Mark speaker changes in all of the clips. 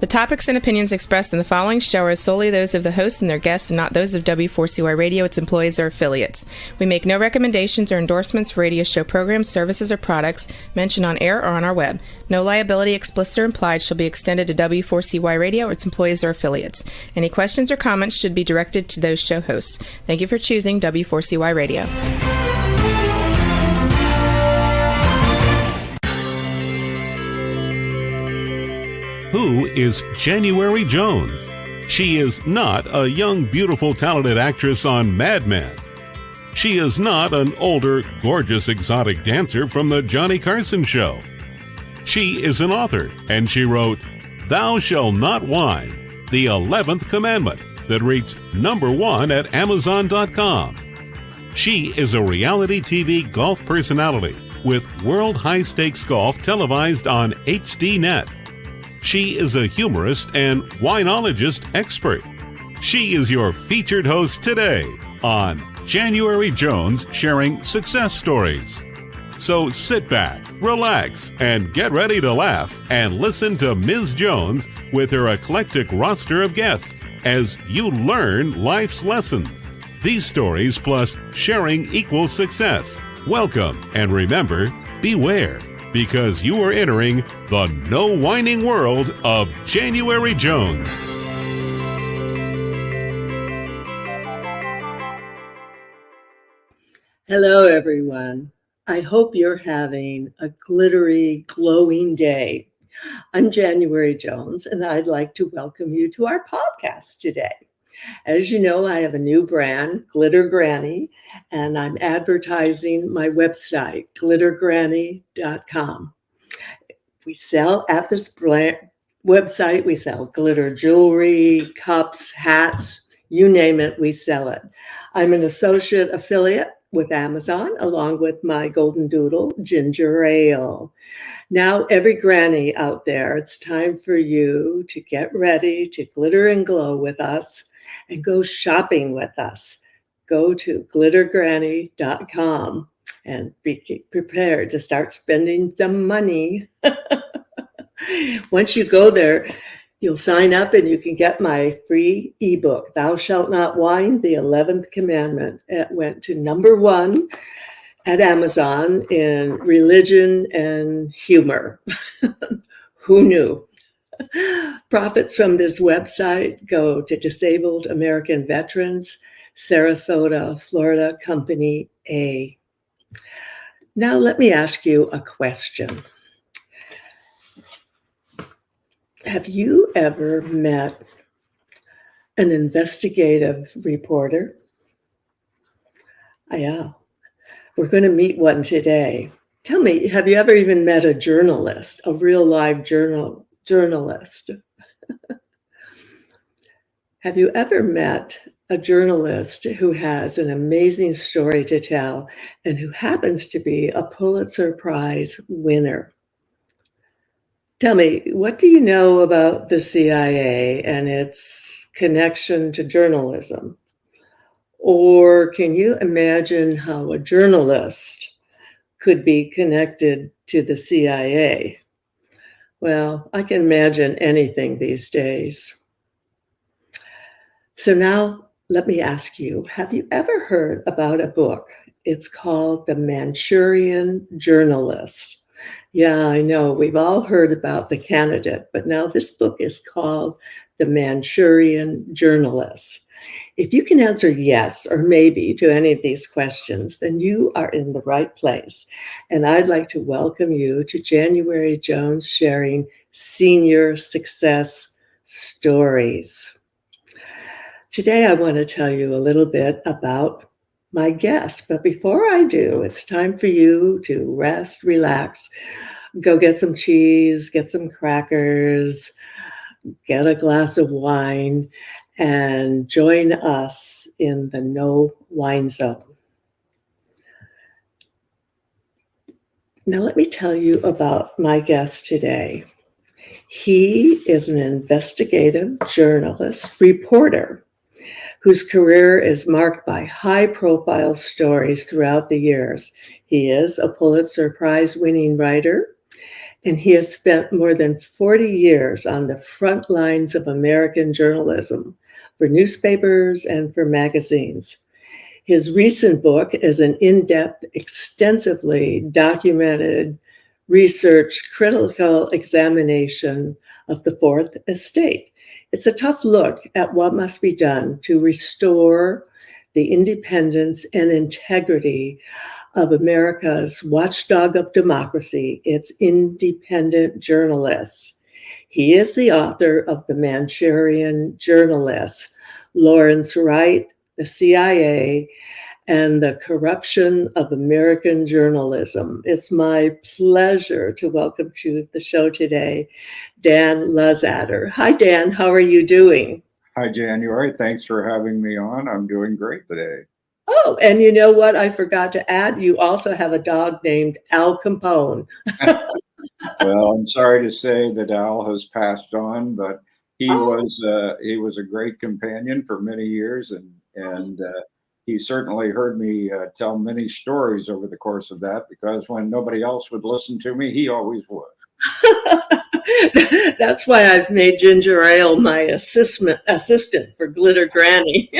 Speaker 1: topics and opinions expressed in the following show are solely those of the hosts and their guests and not those of W4CY Radio, its employees, or affiliates. We make no recommendations or endorsements for radio show programs, services, or products mentioned on air or on our web. No liability, explicit or implied, shall be extended to W4CY Radio or its employees or affiliates. Any questions or comments should be directed to those show hosts. Thank you for choosing W4CY Radio.
Speaker 2: Who is January Jones? She is not a young, beautiful, talented actress on Mad Men. She is not an older, gorgeous, exotic dancer from the Johnny Carson show. She is an author, and she wrote, "Thou Shalt Not Whine," the 11th commandment that reached #1 at Amazon.com. She is a reality TV golf personality with world high-stakes golf televised on HDNet. She is a humorist and winologist expert. She is your featured host today on January Jones Sharing Success Stories. So sit back, relax, and get ready to laugh and listen to Ms. Jones with her eclectic roster of guests as you learn life's lessons. These stories plus sharing equals success. Welcome, and remember, beware, because you are entering the no whining world of January Jones.
Speaker 3: Hello, everyone. I hope you're having a glittery, glowing day. I'm January Jones, and I'd like to welcome you to our podcast today. As you know, I have a new brand, Glitter Granny, and I'm advertising my website, glittergranny.com. We sell at this website, we sell glitter jewelry, cups, hats, you name it, we sell it. I'm an associate affiliate with Amazon, along with my golden doodle, Ginger Ale. Now, every granny out there, it's time for you to get ready to glitter and glow with us and go shopping with us. Go to glittergranny.com and be prepared to start spending some money. Once you go there, you'll sign up and you can get my free ebook, Thou Shalt Not Whine, the 11th Commandment. It went to #1 at Amazon in religion and humor. Who knew? Profits from this website go to Disabled American Veterans, Sarasota, Florida, Company A. Now let me ask you a question. Have you ever met an investigative reporter? Yeah, we're going to meet one today. Tell me, have you ever even met a journalist, a real live journalist? Have you ever met a journalist who has an amazing story to tell and who happens to be a Pulitzer Prize winner? Tell me, what do you know about the CIA and its connection to journalism? Or can you imagine how a journalist could be connected to the CIA? Well, I can imagine anything these days. So now let me ask you, have you ever heard about a book? It's called The Manchurian Journalist. Yeah, I know, we've all heard about The Candidate, but now this book is called The Manchurian Journalist. If you can answer yes or maybe to any of these questions, then you are in the right place. And I'd like to welcome you to January Jones Sharing Senior Success Stories. Today, I want to tell you a little bit about my guest. But before I do, it's time for you to rest, relax, go get some cheese, get some crackers, get a glass of wine, and join us in the No Wine Zone. Now, let me tell you about my guest today. He is an investigative journalist, reporter, whose career is marked by high-profile stories throughout the years. He is a Pulitzer Prize-winning writer, and he has spent more than 40 years on the front lines of American journalism for newspapers and for magazines. His recent book is an in-depth, extensively documented research critical examination of the Fourth Estate. It's a tough look at what must be done to restore the independence and integrity of America's watchdog of democracy, its independent journalists. He is the author of The Manchurian Journalist, Lawrence Wright, the CIA, and the Corruption of American Journalism. It's my pleasure to welcome to the show today, Dan Luzadder. Hi, Dan. How are you doing?
Speaker 4: Hi, January. Thanks for having me on. I'm doing great today.
Speaker 3: Oh, and you know what? I forgot to add, you also have a dog named Al Capone.
Speaker 4: Well, I'm sorry to say that Al has passed on, but he was a great companion for many years, and he certainly heard me tell many stories over the course of that, because when nobody else would listen to me, he always would.
Speaker 3: That's why I've made Ginger Ale my assistant for Glitter Granny.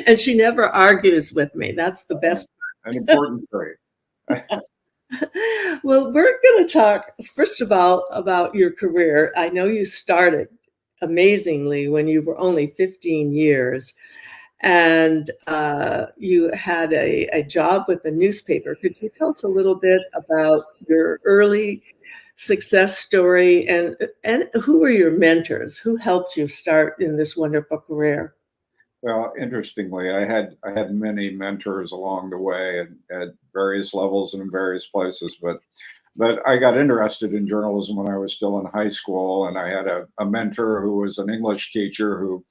Speaker 3: And she never argues with me. That's the best
Speaker 4: part. An important trait.
Speaker 3: Well, we're going to talk, first of all, about your career. I know you started amazingly when you were only 15 years, and you had a job with the newspaper. Could you tell us a little bit about your early success story, and who were your mentors? Who helped you start in this wonderful career?
Speaker 4: Well, interestingly, I had many mentors along the way at various levels and in various places, but I got interested in journalism when I was still in high school, and I had a mentor who was an English teacher who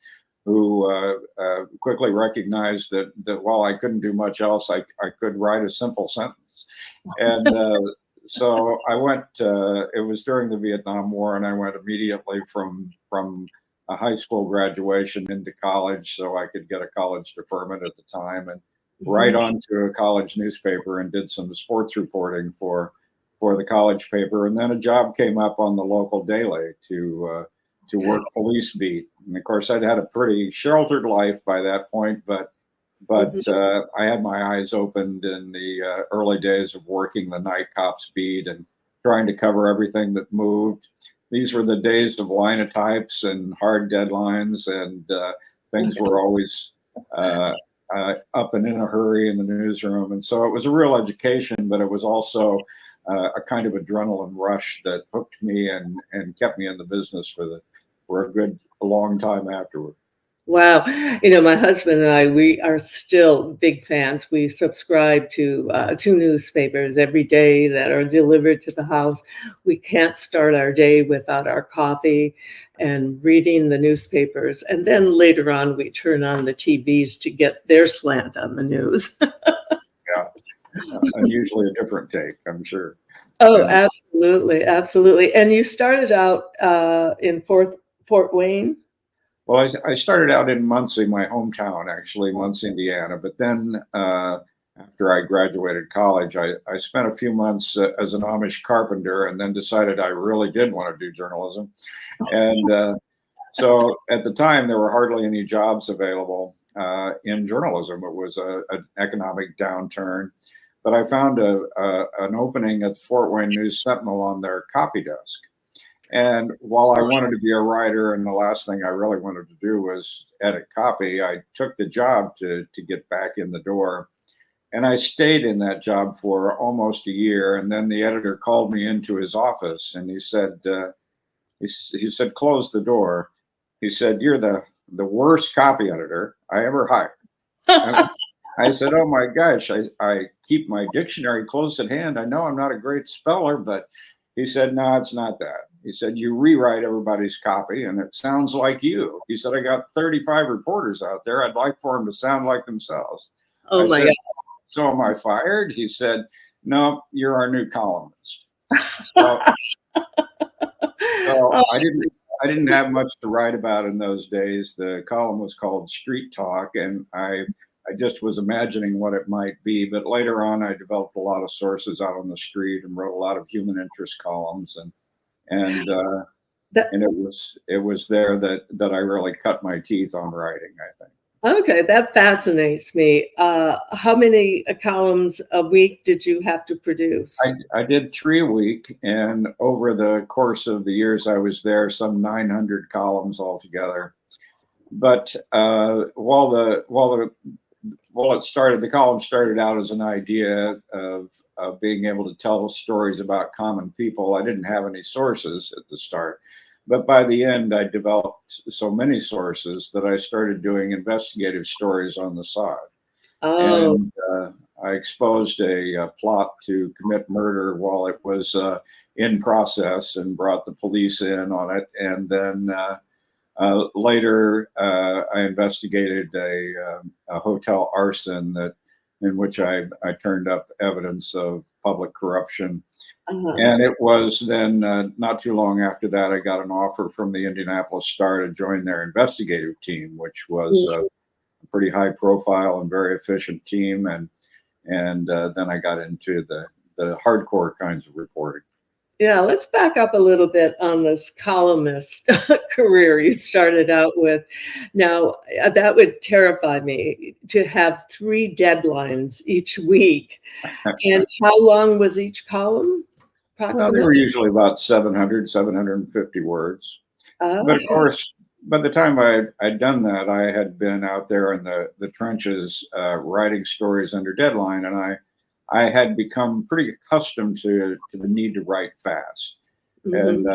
Speaker 4: quickly recognized that while I couldn't do much else, I could write a simple sentence. And so I went, it was during the Vietnam War, and I went immediately from a high school graduation into college, so I could get a college deferment at the time, and right onto a college newspaper and did some sports reporting for the college paper. And then a job came up on the local daily to work police beat. And of course, I'd had a pretty sheltered life by that point, but I had my eyes opened in the early days of working the night cops beat and trying to cover everything that moved. These were the days of linotypes and hard deadlines, and things were always up and in a hurry in the newsroom. And so it was a real education, but it was also a kind of adrenaline rush that hooked me and kept me in the business for a long time afterward.
Speaker 3: Wow. You know, my husband and I, we are still big fans. We subscribe to 2 newspapers every day that are delivered to the house. We can't start our day without our coffee and reading the newspapers. And then later on, we turn on the TVs to get their slant on the news.
Speaker 4: Yeah, and usually a different take, I'm sure.
Speaker 3: Oh, absolutely. Absolutely. And you started out in Fort Wayne?
Speaker 4: Well, I started out in Muncie, my hometown, actually, Muncie, Indiana. But then after I graduated college, I spent a few months as an Amish carpenter, and then decided I really did want to do journalism. And so at the time, there were hardly any jobs available in journalism. It was an economic downturn. But I found an opening at the Fort Wayne News Sentinel on their copy desk. And while I wanted to be a writer, and the last thing I really wanted to do was edit copy, I took the job to get back in the door. And I stayed in that job for almost a year. And then the editor called me into his office, and he said, close the door. He said, "You're the worst copy editor I ever hired." I said, "Oh my gosh, I keep my dictionary close at hand. I know I'm not a great speller," but he said, "No, it's not that." He said, "You rewrite everybody's copy, and it sounds like you." He said, "I got 35 reporters out there. I'd like for them to sound like themselves."
Speaker 3: Oh my God.
Speaker 4: "So am I fired?" He said, "No, you're our new columnist." So I didn't have much to write about in those days. The column was called Street Talk, and I I just was imagining what it might be. But later on, I developed a lot of sources out on the street and wrote a lot of human interest columns, and
Speaker 3: That,
Speaker 4: and it was there that I really cut my teeth on writing, I think.
Speaker 3: okay, that fascinates me. How many columns a week did you have to produce?
Speaker 4: I did 3 a week, and over the course of the years I was there, some 900 columns altogether. But while it started, the column started out as an idea of being able to tell stories about common people. I didn't have any sources at the start. But by the end, I developed so many sources that I started doing investigative stories on the side.
Speaker 3: Oh,
Speaker 4: And I exposed a plot to commit murder while it was in process and brought the police in on it. And then later, I investigated a hotel arson in which I turned up evidence of public corruption. And it was then not too long after that, I got an offer from the Indianapolis Star to join their investigative team, which was a pretty high profile and very efficient team. And then I got into the hardcore kinds of reporting.
Speaker 3: yeah, let's back up a little bit on this columnist career you started out with. Now, that would terrify me to have 3 deadlines each week. And how long was each column?
Speaker 4: Well, they were usually about 700, 750 words. But of course, by the time I'd done that, I had been out there in the trenches writing stories under deadline, and I had become pretty accustomed to the need to write fast. And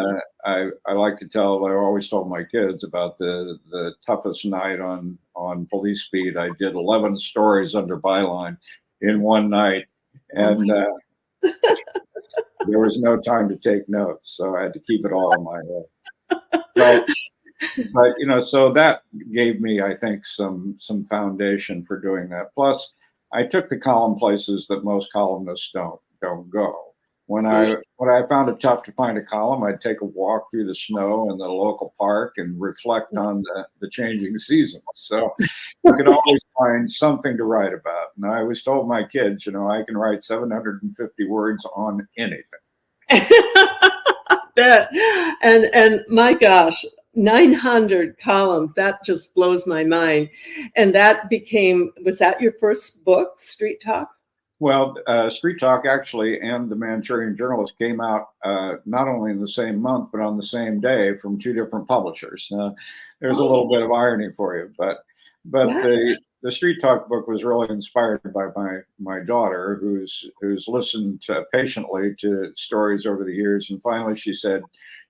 Speaker 4: I like to tell, I always told my kids about the toughest night on police beat. I did 11 stories under byline in one night, and there was no time to take notes, so I had to keep it all in my head. But so that gave me, I think, some foundation for doing that. Plus, I took the column places that most columnists don't go. When I found it tough to find a column, I'd take a walk through the snow in the local park and reflect on the changing seasons. So you could always find something to write about. And I always told my kids, I can write 750 words on anything.
Speaker 3: And my gosh, 900 columns, that just blows my mind. And was that your first book, Street Talk?
Speaker 4: Well, Street Talk actually and the Manchurian Journalist came out not only in the same month, but on the same day from 2 different publishers. There's a little bit of irony for you, but the Street Talk book was really inspired by my daughter, who's listened patiently to stories over the years, and finally she said,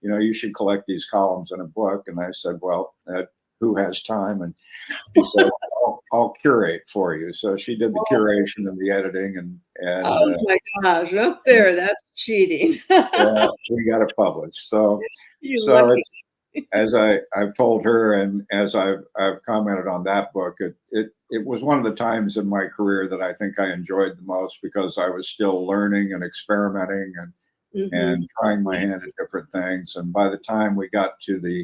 Speaker 4: you should collect these columns in a book. And I said, well, who has time? And she said, I'll curate for you. So she did the curation and the editing, and
Speaker 3: oh my gosh, up there, that's cheating.
Speaker 4: we got it published. So it's, as I've told her, and as I've commented on that book, it was one of the times in my career that I think I enjoyed the most, because I was still learning and experimenting and trying my hand at different things. And by the time we got to the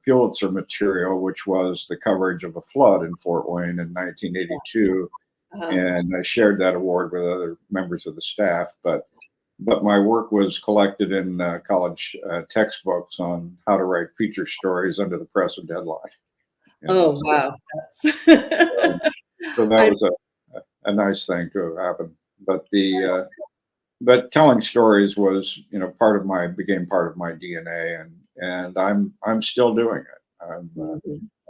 Speaker 4: Pulitzer material, which was the coverage of a flood in Fort Wayne in 1982, and I shared that award with other members of the staff, but my work was collected in college textbooks on how to write feature stories under the press of deadline.
Speaker 3: Wow.
Speaker 4: So that was a nice thing to have happened. But telling stories was, became part of my DNA, and I'm still doing it. I'm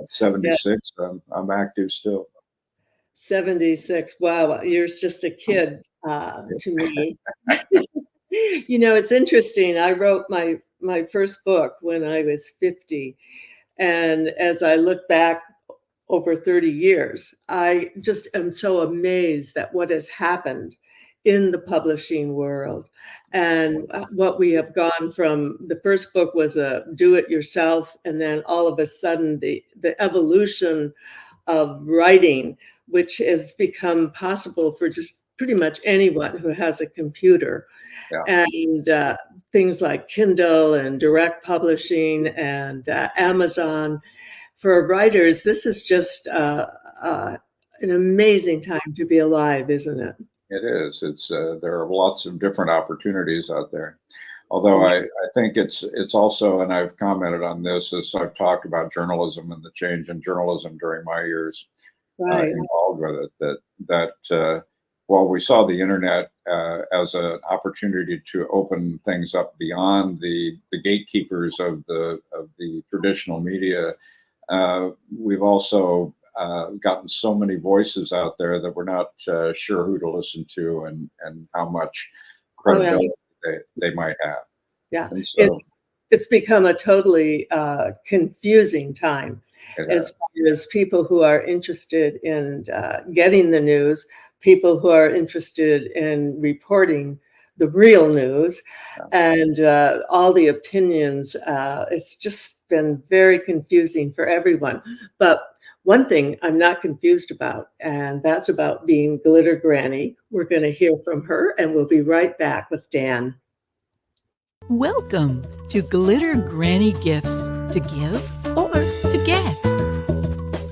Speaker 4: 76. I'm active still.
Speaker 3: 76. Wow, you're just a kid to me. It's interesting. I wrote my first book when I was 50. And as I look back over 30 years, I just am so amazed at what has happened in the publishing world, and what we have gone from. The first book was a do-it-yourself, and then all of a sudden the evolution of writing, which has become possible for just pretty much anyone who has a computer. Yeah. And things like Kindle and direct publishing and Amazon. For writers, this is just an amazing time to be alive, isn't it?
Speaker 4: It is. It's there are lots of different opportunities out there. Although I think it's also, and I've commented on this as I've talked about journalism and the change in journalism during my years
Speaker 3: Right.
Speaker 4: involved with it, that while we saw the internet as an opportunity to open things up beyond the gatekeepers of the traditional media, we've also gotten so many voices out there that we're not sure who to listen to and how much credibility they might have.
Speaker 3: Yeah,
Speaker 4: And so
Speaker 3: it's become a totally confusing time as far as people who are interested in getting the news, people who are interested in reporting the real news, and all the opinions. It's just been very confusing for everyone. But one thing I'm not confused about, and that's about being Glitter Granny. We're going to hear from her, and we'll be right back with Dan.
Speaker 5: Welcome to Glitter Granny Gifts to Give or to Get.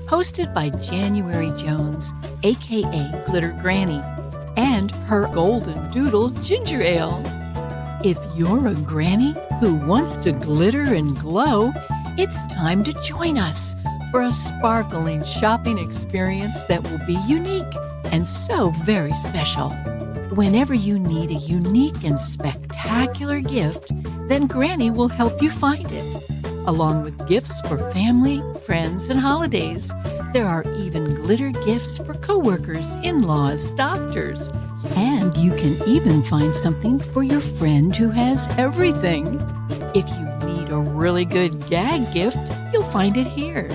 Speaker 5: Hosted by January Jones, aka Glitter Granny, and her Golden Doodle Ginger Ale. If you're a granny who wants to glitter and glow, it's time to join us for a sparkling shopping experience that will be unique and so very special. Whenever you need a unique and spectacular gift, then Granny will help you find it. Along with gifts for family, friends, and holidays, there are even glitter gifts for coworkers, in-laws, doctors, and you can even find something for your friend who has everything. If you need a really good gag gift, you'll find it here.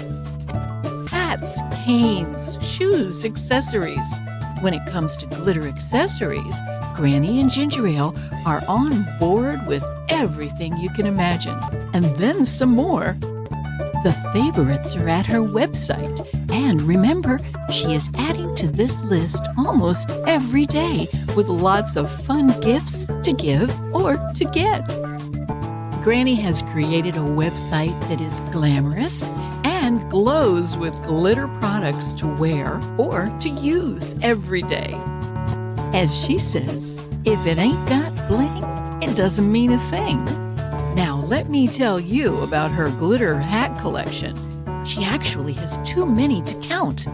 Speaker 5: Hats, canes, shoes, accessories. When it comes to glitter accessories, Granny and Ginger Ale are on board with everything you can imagine, and then some more. The favorites are at her website, and remember, she is adding to this list almost every day with lots of fun gifts to give or to get. Granny has created a website that is glamorous and glows with glitter products to wear or to use every day. As she says, if it ain't got bling, it doesn't mean a thing. Now let me tell you about her glitter hat collection. She actually has too many to count.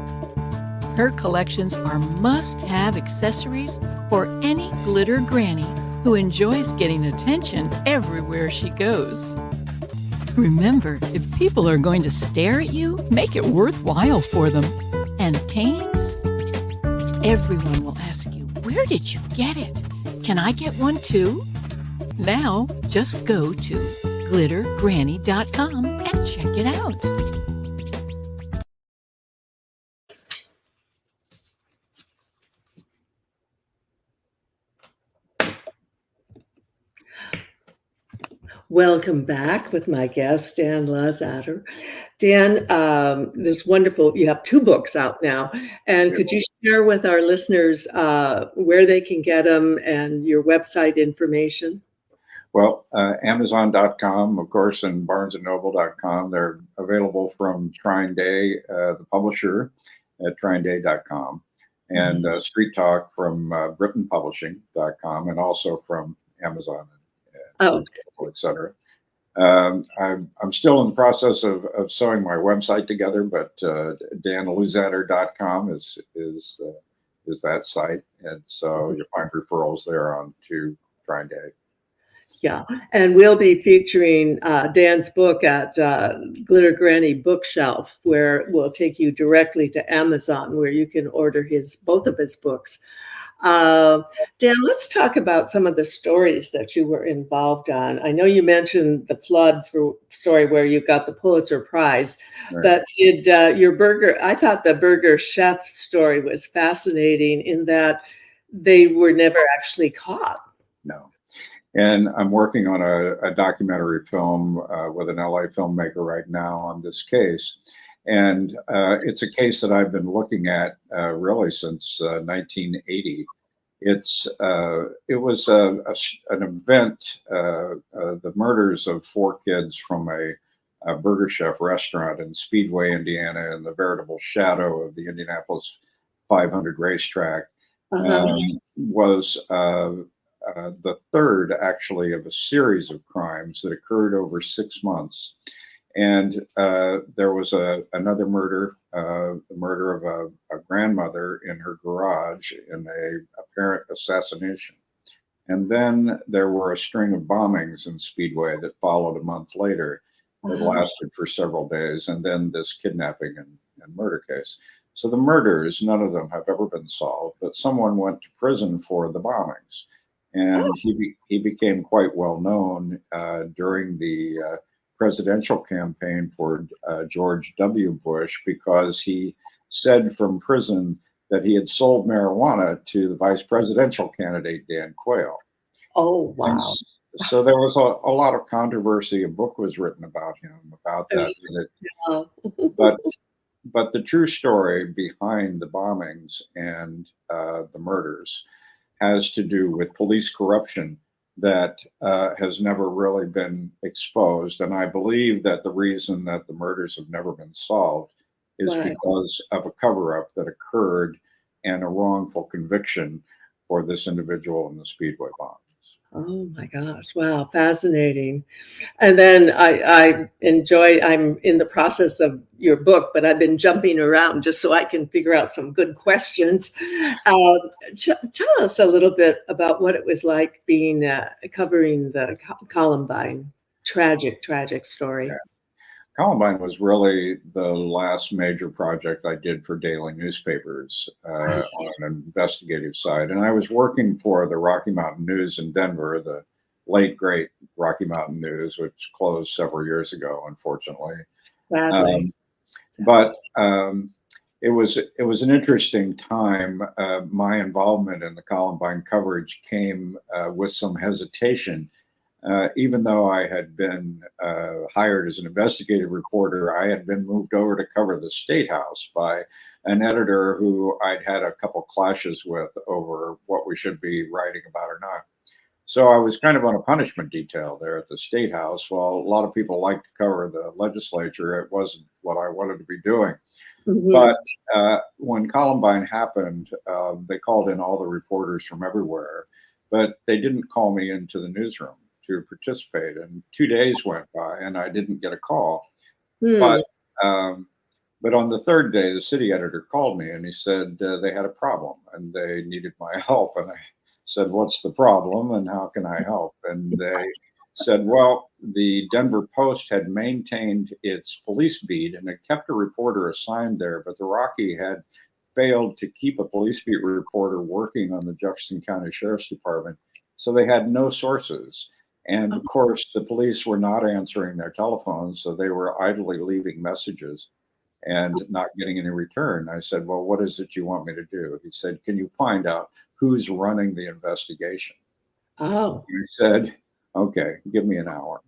Speaker 5: Her collections are must-have accessories for any glitter granny who enjoys getting attention everywhere she goes. Remember, if people are going to stare at you, make it worthwhile for them. And canes? Everyone will ask you, where did you get it? Can I get one too? Now, just go to glittergranny.com and check it out.
Speaker 3: Welcome back with my guest, Dan Luzadder. Dan, this wonderful, you have 2 books out now. And could you share with our listeners where they can get them and your website information?
Speaker 4: Well, Amazon.com, of course, and BarnesandNoble.com. They're available from Trying Day, the publisher, at TryingDay.com, and Street Talk from BritainPublishing.com, and also from Amazon, et cetera. I'm still in the process of sewing my website together, but danluzadder.com is that site, and so you'll find referrals there on to Trying Day.
Speaker 3: Yeah, and we'll be featuring Dan's book at Glitter Granny Bookshelf, where we'll take you directly to Amazon, where you can order both of his books. Dan, let's talk about some of the stories that you were involved on. I know you mentioned the flood story where you got the Pulitzer Prize, right. But did your burger? I thought the burger chef story was fascinating in that they were never actually caught.
Speaker 4: No. And I'm working on a documentary film with an LA filmmaker right now on this case. And it's a case that I've been looking at really since 1980. It was an event, the murders of 4 kids from a Burger Chef restaurant in Speedway, Indiana, in the veritable shadow of the Indianapolis 500 racetrack,
Speaker 3: Uh-huh.
Speaker 4: was the third, actually, of a series of crimes that occurred over 6 months. And there was another murder, the murder of a grandmother in her garage in a apparent assassination. And then there were a string of bombings in Speedway that followed a month later that
Speaker 3: Uh-huh.
Speaker 4: lasted for several days, and then this kidnapping and murder case. So the murders, none of them have ever been solved, but someone went to prison for the bombings. And he became quite well known during the presidential campaign for George W. Bush, because he said from prison that he had sold marijuana to the vice presidential candidate, Dan Quayle.
Speaker 3: Oh,
Speaker 4: And
Speaker 3: wow.
Speaker 4: so there was a lot of controversy. A book was written about him, about that.
Speaker 3: Yeah.
Speaker 4: But but the true story behind the bombings and the murders has to do with police corruption that has never really been exposed. And I believe that the reason that the murders have never been solved is
Speaker 3: Right.
Speaker 4: because of a cover-up that occurred and a wrongful conviction for this individual in the Speedway bombings.
Speaker 3: Oh my gosh. Wow. Fascinating. And then I'm in the process of your book, but I've been jumping around just so I can figure out some good questions. Um, Tell us a little bit about what it was like being covering the Columbine tragic story.
Speaker 4: Columbine was really the last major project I did for daily newspapers on an investigative side. And I was working for the Rocky Mountain News in Denver, the late, great Rocky Mountain News, which closed several years ago, unfortunately.
Speaker 3: Sadly.
Speaker 4: But it was an interesting time. My involvement in the Columbine coverage came with some hesitation. Even though I had been hired as an investigative reporter, I had been moved over to cover the State House by an editor who I'd had a couple clashes with over what we should be writing about or not. So I was kind of on a punishment detail there at the State House. While a lot of people like to cover the legislature, it wasn't what I wanted to be doing.
Speaker 3: Mhm.
Speaker 4: But when Columbine happened, they called in all the reporters from everywhere, but they didn't call me into the newsroom to participate. And 2 days went by and I didn't get a call.
Speaker 3: Hmm.
Speaker 4: But on the third day, the city editor called me and he said they had a problem and they needed my help. And I said, "What's the problem and how can I help?" And they said, "Well, the Denver Post had maintained its police beat and had kept a reporter assigned there, but the Rocky had failed to keep a police beat reporter working on the Jefferson County Sheriff's Department. So they had no sources. And of course, the police were not answering their telephones, so they were idly leaving messages and not getting any return." I said, "Well, what is it you want me to do?" He said, "Can you find out who's running the investigation?"
Speaker 3: Oh.
Speaker 4: And I said, "Okay, give me an hour."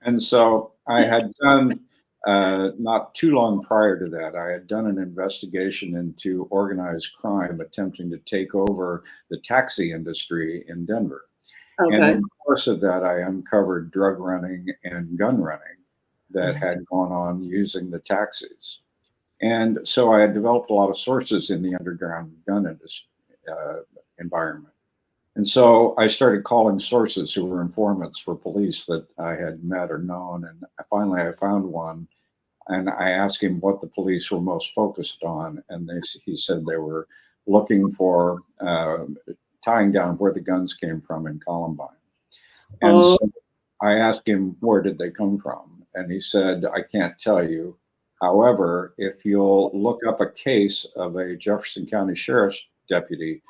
Speaker 4: And so I had done, not too long prior to that, I had done an investigation into organized crime attempting to take over the taxi industry in Denver. And
Speaker 3: Okay.
Speaker 4: in the course of that, I uncovered drug running and gun running that had gone on using the taxis. And so I had developed a lot of sources in the underground gun industry environment. And so I started calling sources who were informants for police that I had met or known. And finally, I found one and I asked him what the police were most focused on. And he said they were looking for tying down where the guns came from in Columbine. And
Speaker 3: Oh.
Speaker 4: so I asked him, where did they come from? And he said, "I can't tell you. However, if you'll look up a case of a Jefferson County Sheriff's deputy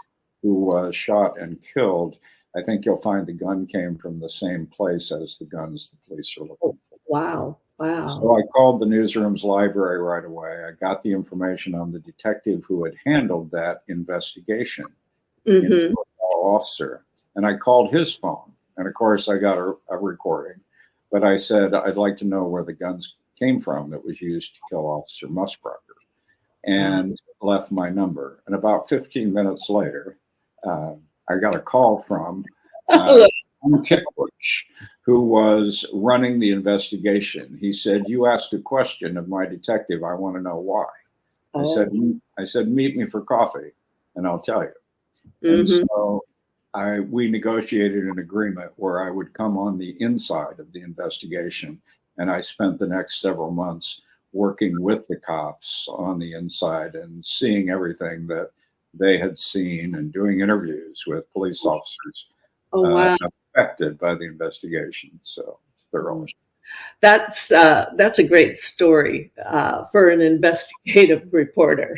Speaker 4: who was shot and killed, I think you'll find the gun came from the same place as the guns the police are looking for."
Speaker 3: Wow. Wow.
Speaker 4: So I called the newsroom's library right away. I got the information on the detective who had handled that investigation,
Speaker 3: Mhm.
Speaker 4: officer, and I called his phone. And of course, I got a recording, but I said, "I'd like to know where the guns came from that was used to kill Officer Musbrucker," and left my number. And about 15 minutes later, I got a call from Tom Kitbush, who was running the investigation. He said, "You asked a question of my detective. I want to know why."
Speaker 3: Oh.
Speaker 4: I said, meet me for coffee and I'll tell you. And
Speaker 3: Mhm.
Speaker 4: so we negotiated an agreement where I would come on the inside of the investigation. And I spent the next several months working with the cops on the inside and seeing everything that they had seen and doing interviews with police officers
Speaker 3: Oh, wow.
Speaker 4: affected by the investigation. So thoroughly.
Speaker 3: That's a great story for an investigative reporter.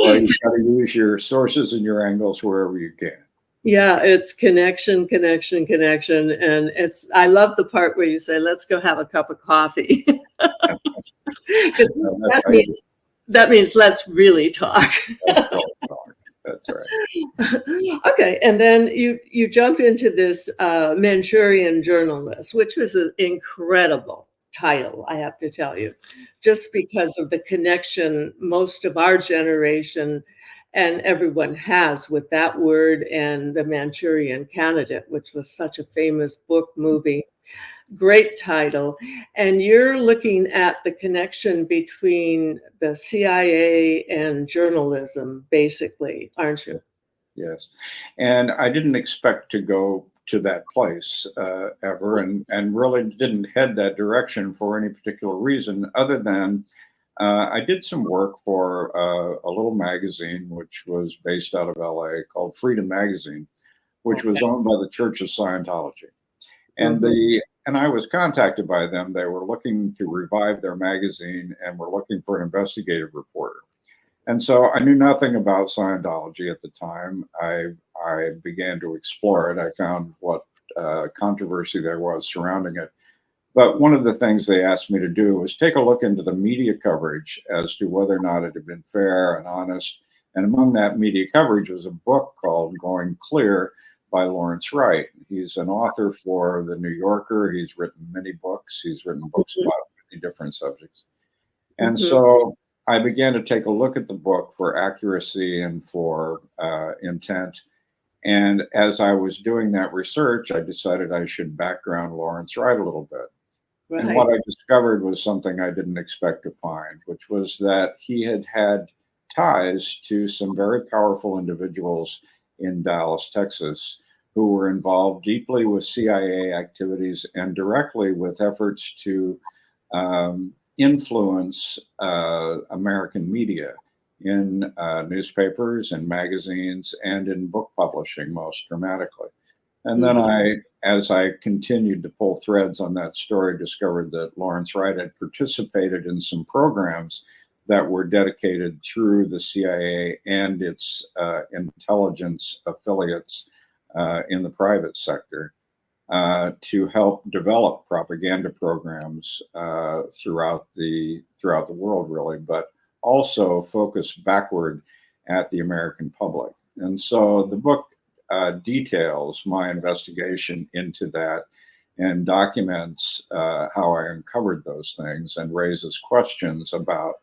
Speaker 4: Well, you've got to use your sources and your angles wherever you can.
Speaker 3: Yeah, it's connection, connection, connection. And I love the part where you say, let's go have a cup of coffee. Because that means let's really talk.
Speaker 4: That's right.
Speaker 3: Okay, and then you jump into this Manchurian journalist, which was an incredible title, I have to tell you, just because of the connection most of our generation and everyone has with that word and the Manchurian Candidate, which was such a famous book, movie. Great title. And you're looking at the connection between the CIA and journalism, basically, aren't you?
Speaker 4: Yes. And I didn't expect to go to that place ever, and really didn't head that direction for any particular reason other than I did some work for a little magazine which was based out of LA called Freedom Magazine, which was owned by the Church of Scientology. And and I was contacted by them. They were looking to revive their magazine and were looking for an investigative reporter. And so I knew nothing about Scientology at the time. I began to explore it. I found what controversy there was surrounding it. But one of the things they asked me to do was take a look into the media coverage as to whether or not it had been fair and honest. And among that media coverage was a book called Going Clear by Lawrence Wright. He's an author for The New Yorker. He's written many books. He's written books about many different subjects. And so I began to take a look at the book for accuracy and for intent. And as I was doing that research, I decided I should background Lawrence Wright a little bit. Right. And what I discovered was something I didn't expect to find, which was that he had ties to some very powerful individuals in Dallas, Texas, who were involved deeply with CIA activities and directly with efforts to influence American media in newspapers and magazines and in book publishing most dramatically. And then as I continued to pull threads on that story, discovered that Lawrence Wright had participated in some programs that were dedicated through the CIA and its intelligence affiliates in the private sector to help develop propaganda programs throughout the world, really, but also focus backward at the American public. And so the book details my investigation into that and documents how I uncovered those things and raises questions about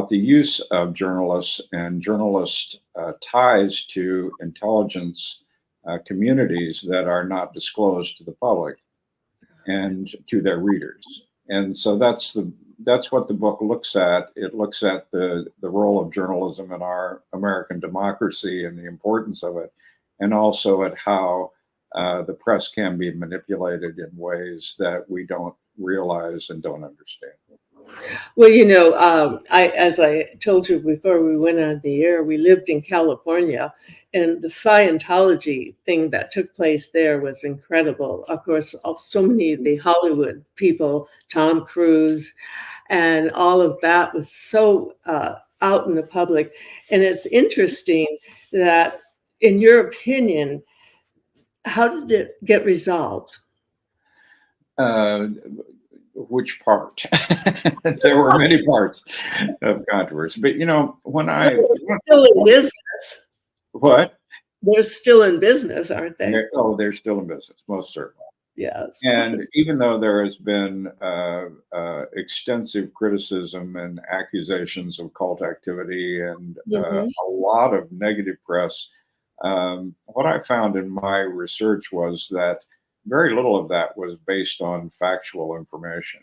Speaker 4: the use of journalists and journalist ties to intelligence communities that are not disclosed to the public and to their readers. And so that's what the book looks at. It looks at the role of journalism in our American democracy and the importance of it, and also at how the press can be manipulated in ways that we don't realize and don't understand.
Speaker 3: Well, as I told you before we went on the air, we lived in California, and the Scientology thing that took place there was incredible. Of course, so many of the Hollywood people, Tom Cruise, and all of that was so out in the public. And it's interesting that, in your opinion, how did it get resolved?
Speaker 4: Which part? There were many parts of controversy, but when I
Speaker 3: still in business.
Speaker 4: What?
Speaker 3: They're still in business, aren't they?
Speaker 4: They're still in business, most certainly.
Speaker 3: Yes.
Speaker 4: And even though there has been extensive criticism and accusations of cult activity and a lot of negative press, what I found in my research was that very little of that was based on factual information.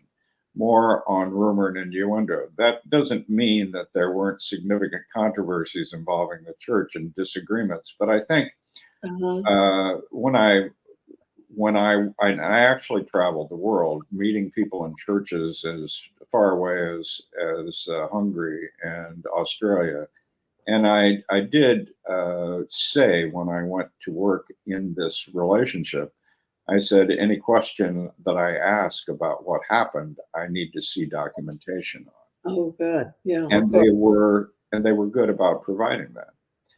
Speaker 4: more on rumor and innuendo. That doesn't mean that there weren't significant controversies involving the church and disagreements, but I think when I actually traveled the world, meeting people in churches as far away as Hungary and Australia, and I did say when I went to work in this relationship, I said, any question that I ask about what happened, I need to see documentation on.
Speaker 3: Oh, good. Yeah.
Speaker 4: And they were good about providing that.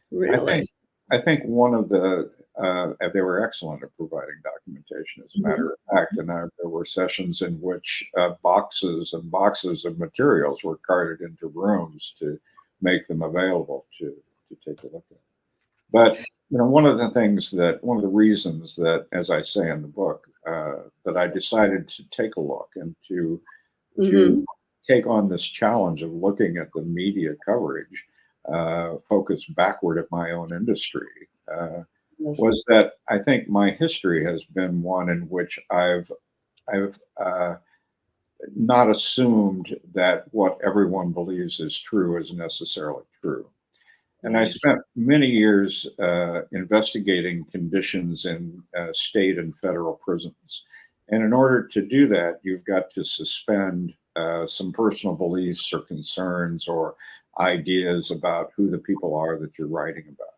Speaker 3: Really?
Speaker 4: I think one of the they were excellent at providing documentation, as a matter of fact. And there were sessions in which boxes and boxes of materials were carted into rooms to make them available to take a look at. But one of the reasons that, as I say in the book, that I decided to take a look and to take on this challenge of looking at the media coverage, focused backward at my own industry, was that I think my history has been one in which I've not assumed that what everyone believes is true is necessarily true. And I spent many years investigating conditions in state and federal prisons. And in order to do that, you've got to suspend some personal beliefs or concerns or ideas about who the people are that you're writing about.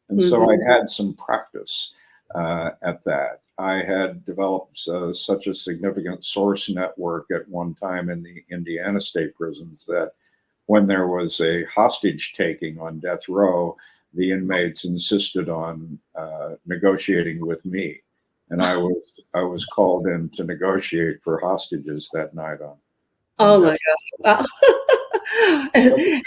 Speaker 4: And so I had some practice at that. I had developed such a significant source network at one time in the Indiana state prisons that when there was a hostage taking on death row, the inmates insisted on negotiating with me, and I was called in to negotiate for hostages that night on.
Speaker 3: Oh my gosh! Wow. and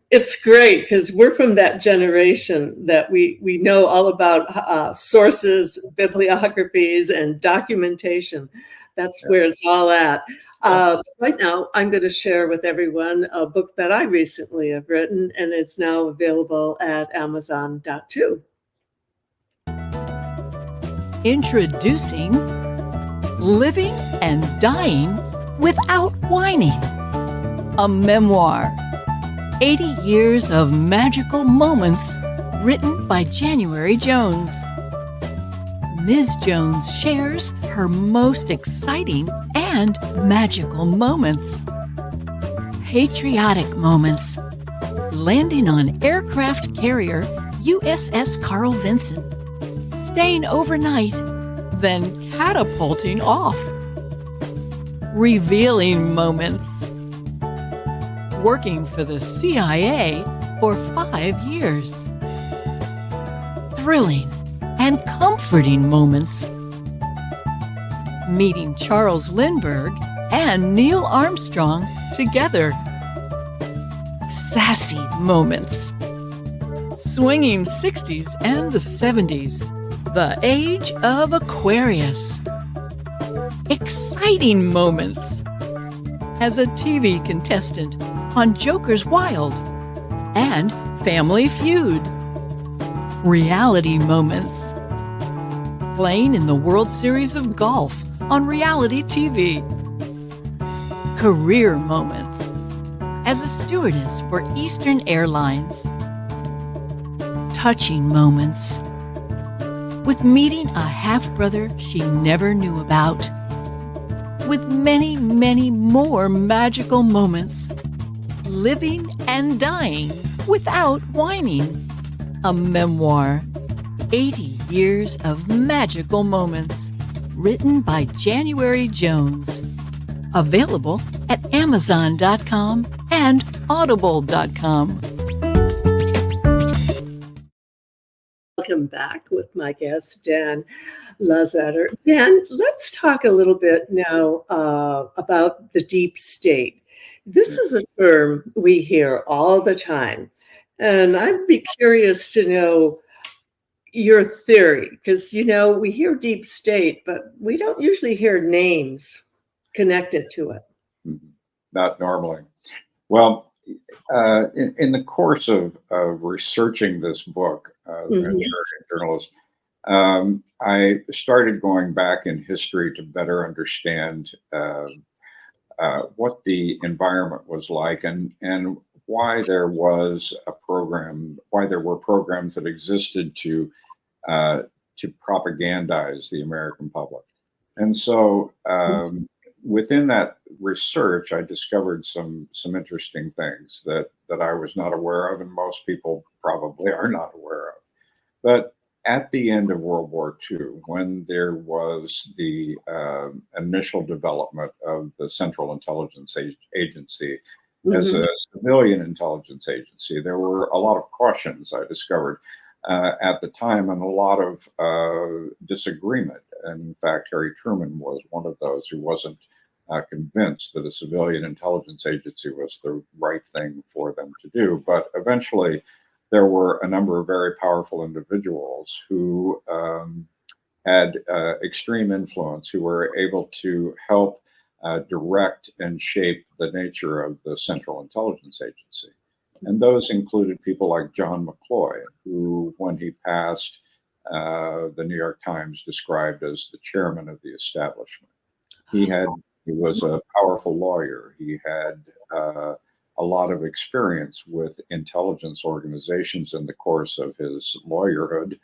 Speaker 3: it's great because we're from that generation that we know all about sources, bibliographies, and documentation. That's where it's all at. Right now, I'm going to share with everyone a book that I recently have written, and it's now available at Amazon.to.
Speaker 5: Introducing Living and Dying Without Whining, a memoir. 80 years of magical moments, written by January Jones. Ms. Jones shares her most exciting and magical moments. Patriotic moments. Landing on aircraft carrier USS Carl Vinson. Staying overnight, then catapulting off. Revealing moments. Working for the CIA for 5 years. Thrilling and comforting moments. Meeting Charles Lindbergh and Neil Armstrong together. Sassy moments. Swinging 60s and the 70s. The age of Aquarius. Exciting moments. As a TV contestant on Joker's Wild and Family Feud. Reality moments. Playing in the World Series of Golf on reality TV. Career moments. As a stewardess for Eastern Airlines. Touching moments. With meeting a half-brother she never knew about. With many, many more magical moments. Living and dying without whining. A memoir. 80 years of magical moments. Written by January Jones. Available at Amazon.com and Audible.com.
Speaker 3: Welcome back with my guest, Dan Luzadder. Dan, let's talk a little bit now about the deep state. This is a term we hear all the time, and I'd be curious to know your theory, because, we hear deep state, but we don't usually hear names connected to it.
Speaker 4: Not normally. Well, in the course of researching this book, journalist, I started going back in history to better understand what the environment was like, and why there was a program, why there were programs that existed to propagandize the American public. And so within that research, I discovered some interesting things that I was not aware of, and most people probably are not aware of. But at the end of World War II, when there was the initial development of the Central Intelligence Agency as a civilian intelligence agency, there were a lot of cautions I discovered at the time, and a lot of disagreement. And in fact, Harry Truman was one of those who wasn't convinced that a civilian intelligence agency was the right thing for them to do. But eventually, there were a number of very powerful individuals who had extreme influence, who were able to help direct and shape the nature of the Central Intelligence Agency. And those included people like John McCloy, who, when he passed, the New York Times described as the chairman of the establishment. He was a powerful lawyer. He had a lot of experience with intelligence organizations in the course of his lawyerhood.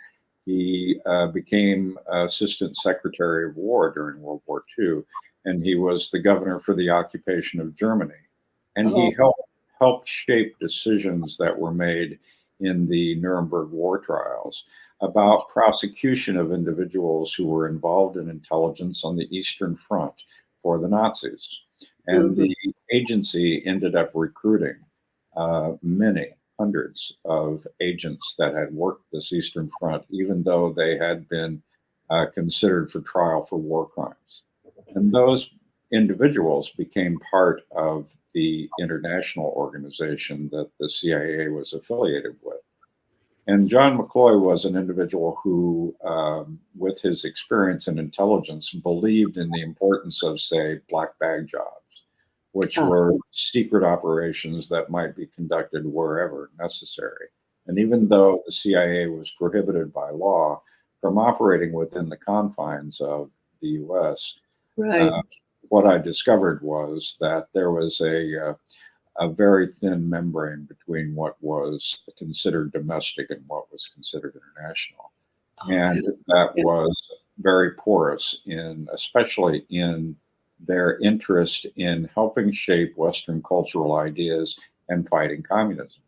Speaker 4: He became Assistant Secretary of War during World War II, and he was the governor for the occupation of Germany. And he helped shape decisions that were made in the Nuremberg war trials about prosecution of individuals who were involved in intelligence on the Eastern Front for the Nazis. And the agency ended up recruiting many hundreds of agents that had worked this Eastern Front, even though they had been considered for trial for war crimes. And those individuals became part of the international organization that the CIA was affiliated with. And John McCloy was an individual who, with his experience in intelligence, believed in the importance of, say, black bag jobs, which were secret operations that might be conducted wherever necessary. And even though the CIA was prohibited by law from operating within the confines of the U.S., what I discovered was that there was a very thin membrane between what was considered domestic and what was considered international. And that was very porous, especially in their interest in helping shape Western cultural ideas and fighting communism.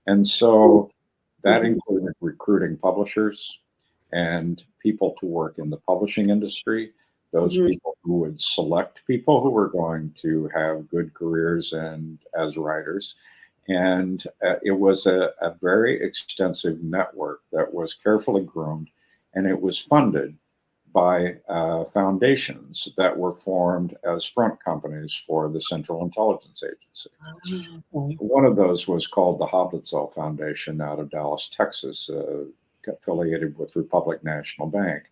Speaker 4: And so that included recruiting publishers and people to work in the publishing industry, those people who would select people who were going to have good careers and as writers. And it was a very extensive network that was carefully groomed, and it was funded by foundations that were formed as front companies for the Central Intelligence Agency. One of those was called the Hoblitzell Foundation out of Dallas, Texas, affiliated with Republic National Bank.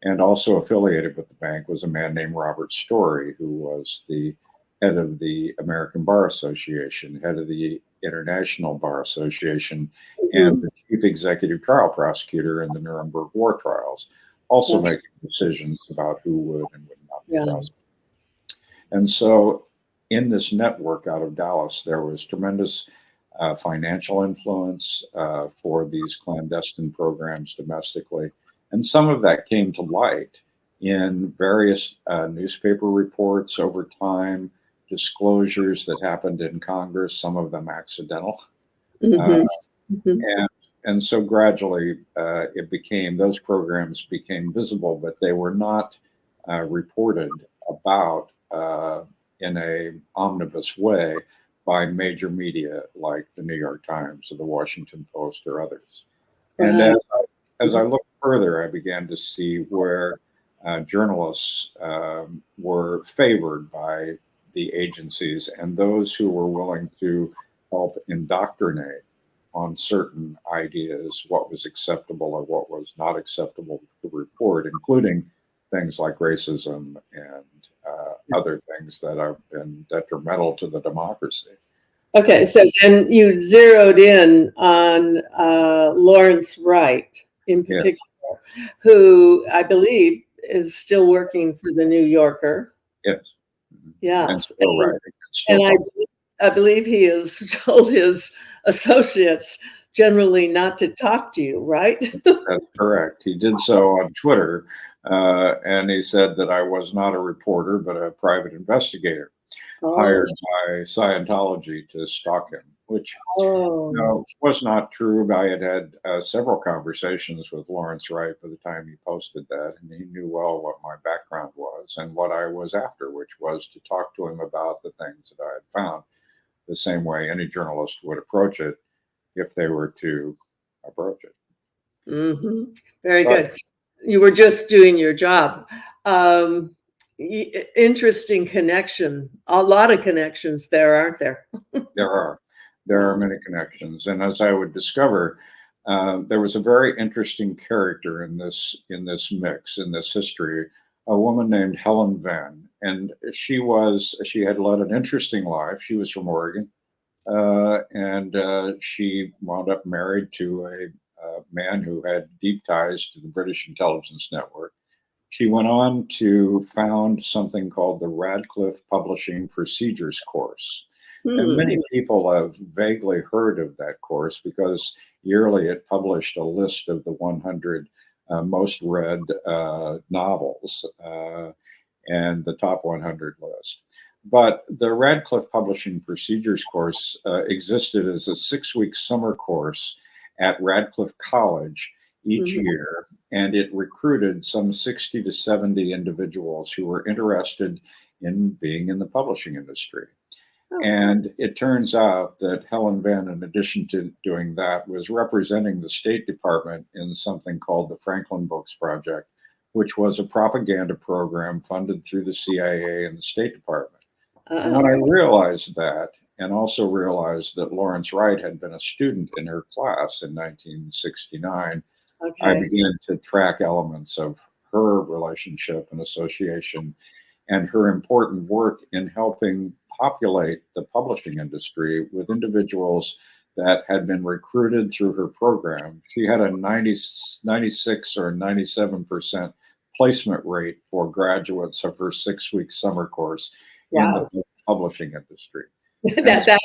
Speaker 4: And also affiliated with the bank was a man named Robert Story, who was the head of the American Bar Association, head of the International Bar Association, and the chief executive trial prosecutor in the Nuremberg war trials, also making decisions about who would and would not be prosecuted. And so in this network out of Dallas, there was tremendous financial influence for these clandestine programs domestically. And some of that came to light in various newspaper reports over time, disclosures that happened in Congress, some of them accidental. And so gradually those programs became visible, but they were not reported about in an omnibus way by major media like the New York Times or the Washington Post or others. And as I looked further, I began to see where journalists were favored by the agencies, and those who were willing to help indoctrinate on certain ideas what was acceptable or what was not acceptable to report, including things like racism and other things that have been detrimental to the democracy.
Speaker 3: Okay, so then you zeroed in on Lawrence Wright in particular, who I believe is still working for the New Yorker.
Speaker 4: Yes.
Speaker 3: Yeah.
Speaker 4: And still writing.
Speaker 3: And I believe he has told his associates generally not to talk to you, right?
Speaker 4: That's correct. He did so on Twitter, and he said that I was not a reporter, but a private investigator
Speaker 3: Oh,
Speaker 4: hired by Scientology to stalk him, which
Speaker 3: oh,
Speaker 4: was not true. I had had several conversations with Lawrence Wright by the time he posted that, and he knew well what my background was and what I was after, which was to talk to him about the things that I had found, the same way any journalist would approach it if they were to approach it.
Speaker 3: hmm, very
Speaker 4: But
Speaker 3: good. You were just doing your job. Interesting connection. A lot of connections there, aren't there?
Speaker 4: there are many connections, and as I would discover, there was a very interesting character in this mix, in this history, a woman named Helen Venn, and she had led an interesting life. She was from Oregon, and she wound up married to a man who had deep ties to the British intelligence network. She went on to found something called the Radcliffe Publishing Procedures course. And
Speaker 3: Hmm.
Speaker 4: many people have vaguely heard of that course because yearly it published a list of the 100 most read novels and the top 100 list. But the Radcliffe Publishing Procedures course existed as a 6-week summer course at Radcliffe College each
Speaker 3: Mhm.
Speaker 4: year, and it recruited some 60 to 70 individuals who were interested in being in the publishing industry.
Speaker 3: Oh,
Speaker 4: And it turns out that Helen Venn, in addition to doing that, was representing the State Department in something called the Franklin Books Project, which was a propaganda program funded through the CIA and the State Department. And when I
Speaker 3: oh,
Speaker 4: realized that, and also realized that Lawrence Wright had been a student in her class in 1969, I
Speaker 3: okay.
Speaker 4: began to track elements of her relationship and association and her important work in helping populate the publishing industry with individuals that had been recruited through her program. She had a 96 or 97% placement rate for graduates of her 6-week summer course in the
Speaker 3: Wow.
Speaker 4: publishing industry. And
Speaker 3: That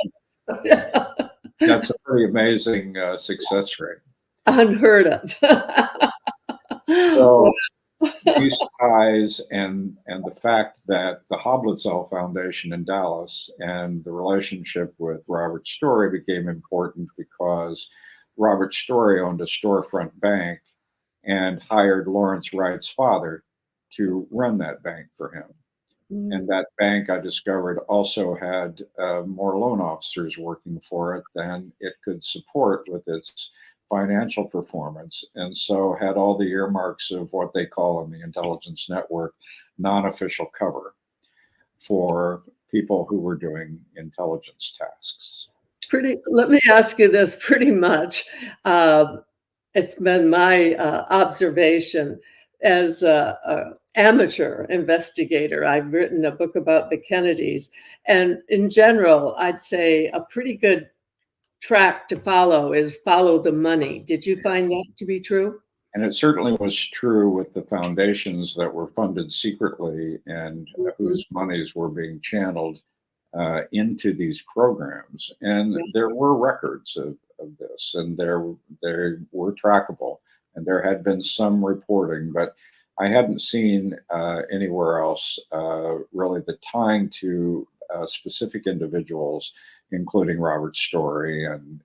Speaker 4: that's a pretty amazing success rate.
Speaker 3: unheard of. Wow.
Speaker 4: So these ties and the fact that the Hoblitzell Foundation in Dallas and the relationship with Robert Story became important because Robert Story owned a storefront bank and hired Lawrence Wright's father to run that bank for him. And that bank, I discovered, also had more loan officers working for it than it could support with its financial performance. And so had all the earmarks of what they call in the intelligence network non-official cover for people who were doing intelligence tasks.
Speaker 3: Let me ask you this pretty much. It's been my observation as a amateur investigator. I've written a book about the Kennedys, and in general, I'd say a pretty good track to follow is follow the money. Did you find that to be true?
Speaker 4: And it certainly was true with the foundations that were funded secretly and whose monies were being channeled into these programs. And there were records of this, and they were trackable, and there had been some reporting, but I hadn't seen anywhere else really the tying to specific individuals, including Robert Story and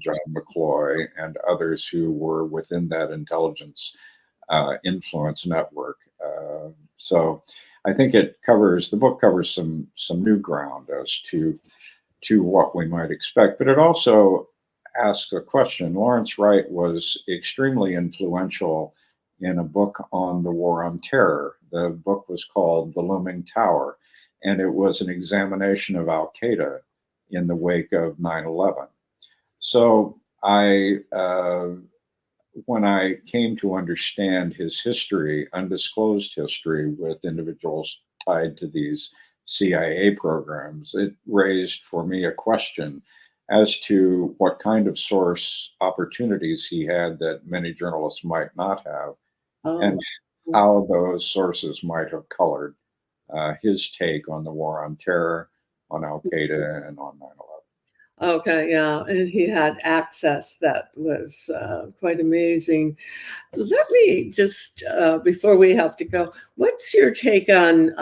Speaker 4: John McCloy and others who were within that intelligence influence network. So I think the book covers some new ground as to what we might expect, but it also asks a question. Lawrence Wright was extremely influential in a book on the War on Terror. The book was called The Looming Tower, and it was an examination of Al Qaeda in the wake of 9/11. So when I came to understand his history, undisclosed history with individuals tied to these CIA programs, it raised for me a question as to what kind of source opportunities he had that many journalists might not have, and how those sources might have colored his take on the war on terror, on Al Qaeda, and on 9/11.
Speaker 3: Okay, yeah, and he had access that was quite amazing. Let me just, before we have to go, what's your take on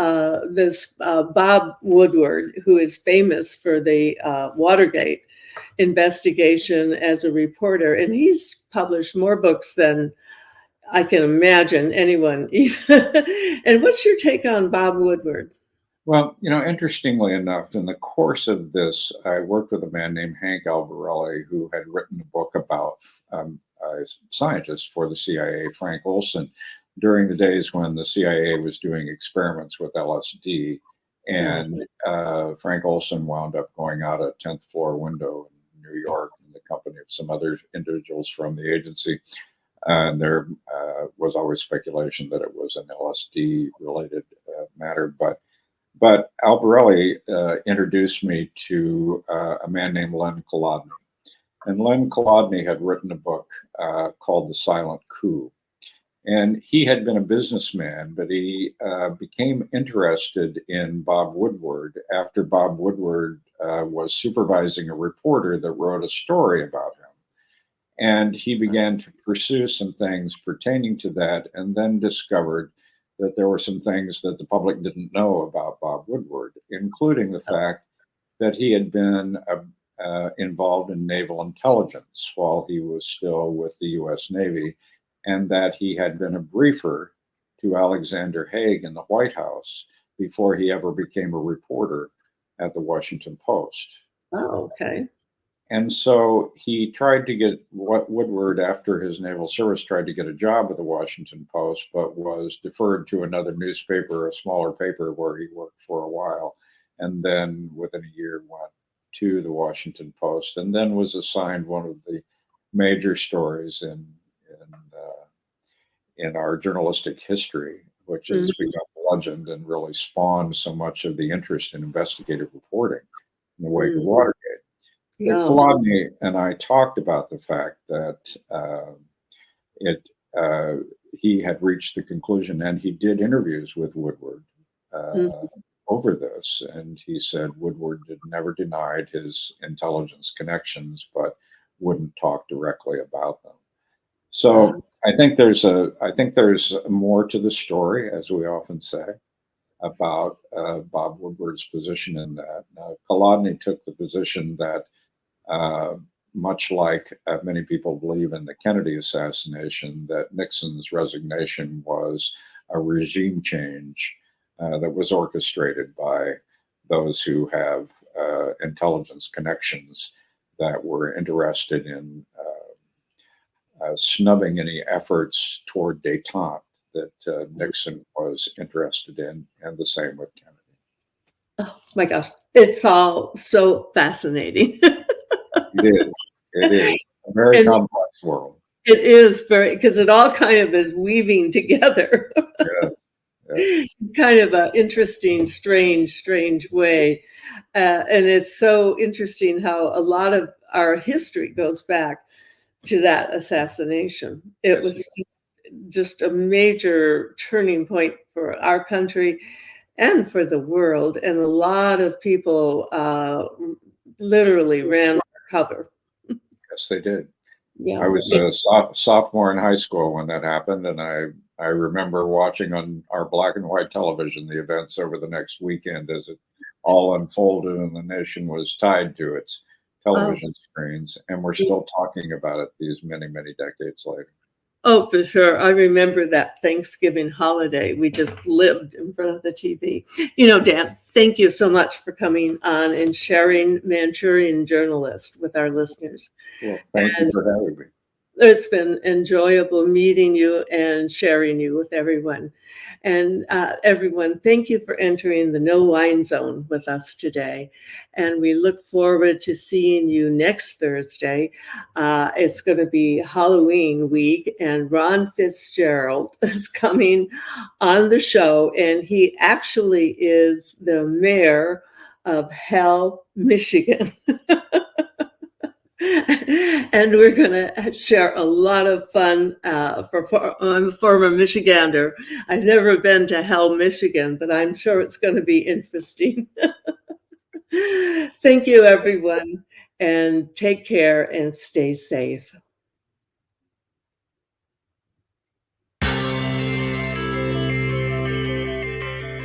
Speaker 3: this Bob Woodward, who is famous for the Watergate investigation as a reporter? And he's published more books than I can imagine anyone. And what's your take on Bob Woodward?
Speaker 4: Well, interestingly enough, in the course of this, I worked with a man named Hank Albarelli, who had written a book about a scientist for the CIA, Frank Olson, during the days when the CIA was doing experiments with LSD. And Frank Olson wound up going out a 10th floor window in New York in the company of some other individuals from the agency. And there was always speculation that it was an LSD related matter. But Albarelli introduced me to a man named Len Kolodny. And Len Kolodny had written a book called The Silent Coup. And he had been a businessman, but he became interested in Bob Woodward after Bob Woodward was supervising a reporter that wrote a story about him. And he began to pursue some things pertaining to that, and then discovered that there were some things that the public didn't know about Bob Woodward, including the fact that he had been involved in naval intelligence while he was still with the U.S. Navy, and that he had been a briefer to Alexander Haig in the White House before he ever became a reporter at the Washington Post.
Speaker 3: Oh, okay.
Speaker 4: And so he tried to get Woodward, after his naval service, tried to get a job at the Washington Post, but was deferred to another newspaper, a smaller paper where he worked for a while. And then within a year went to the Washington Post, and then was assigned one of the major stories in our journalistic history, which has become a legend and really spawned so much of the interest in investigative reporting in the wake of Watergate.
Speaker 3: Yeah.
Speaker 4: Kolodny and I talked about the fact that he had reached the conclusion, and he did interviews with Woodward over this, and he said Woodward never denied his intelligence connections, but wouldn't talk directly about them. So I think there's more to the story, as we often say, about Bob Woodward's position in that. Now, Kolodny took the position that, much like many people believe in the Kennedy assassination, that Nixon's resignation was a regime change that was orchestrated by those who have intelligence connections that were interested in snubbing any efforts toward détente that Nixon was interested in, and the same with Kennedy.
Speaker 3: Oh my gosh, it's all so fascinating.
Speaker 4: It is a very complex world.
Speaker 3: It is very, because it all kind of is weaving together.
Speaker 4: Yes.
Speaker 3: Kind of an interesting, strange way. And it's so interesting how a lot of our history goes back to that assassination. It was just a major turning point for our country and for the world. And a lot of people literally ran for cover.
Speaker 4: Yes, they did.
Speaker 3: Yeah.
Speaker 4: I was a sophomore in high school when that happened, and I remember watching on our black and white television the events over the next weekend as it all unfolded and the nation was tied to its television screens, and we're still talking about it these many, many decades later.
Speaker 3: Oh, for sure. I remember that Thanksgiving holiday. We just lived in front of the TV. Dan, thank you so much for coming on and sharing Manchurian Journalist with our listeners.
Speaker 4: Well, thank you for having me.
Speaker 3: It's been enjoyable meeting you and sharing you with everyone. And everyone, thank you for entering the No Wine Zone with us today. And we look forward to seeing you next Thursday. It's going to be Halloween week, and Ron Fitzgerald is coming on the show. And he actually is the mayor of Hell, Michigan. And we're going to share a lot of fun. I'm a former Michigander. I've never been to Hell, Michigan, but I'm sure it's going to be interesting. Thank you, everyone, and take care and stay safe.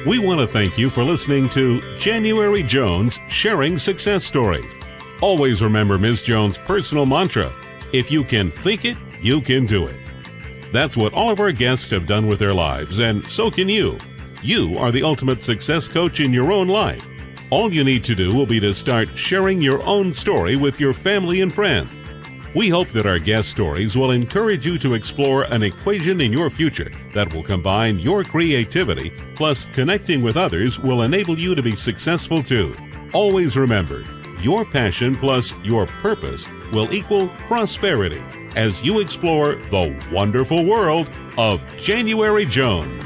Speaker 2: We want to thank you for listening to January Jones Sharing Success Stories. Always remember Ms. Jones' personal mantra, if you can think it, you can do it. That's what all of our guests have done with their lives, and so can you. You are the ultimate success coach in your own life. All you need to do will be to start sharing your own story with your family and friends. We hope that our guest stories will encourage you to explore an equation in your future that will combine your creativity plus connecting with others will enable you to be successful too. Always remember, your passion plus your purpose will equal prosperity as you explore the wonderful world of January Jones.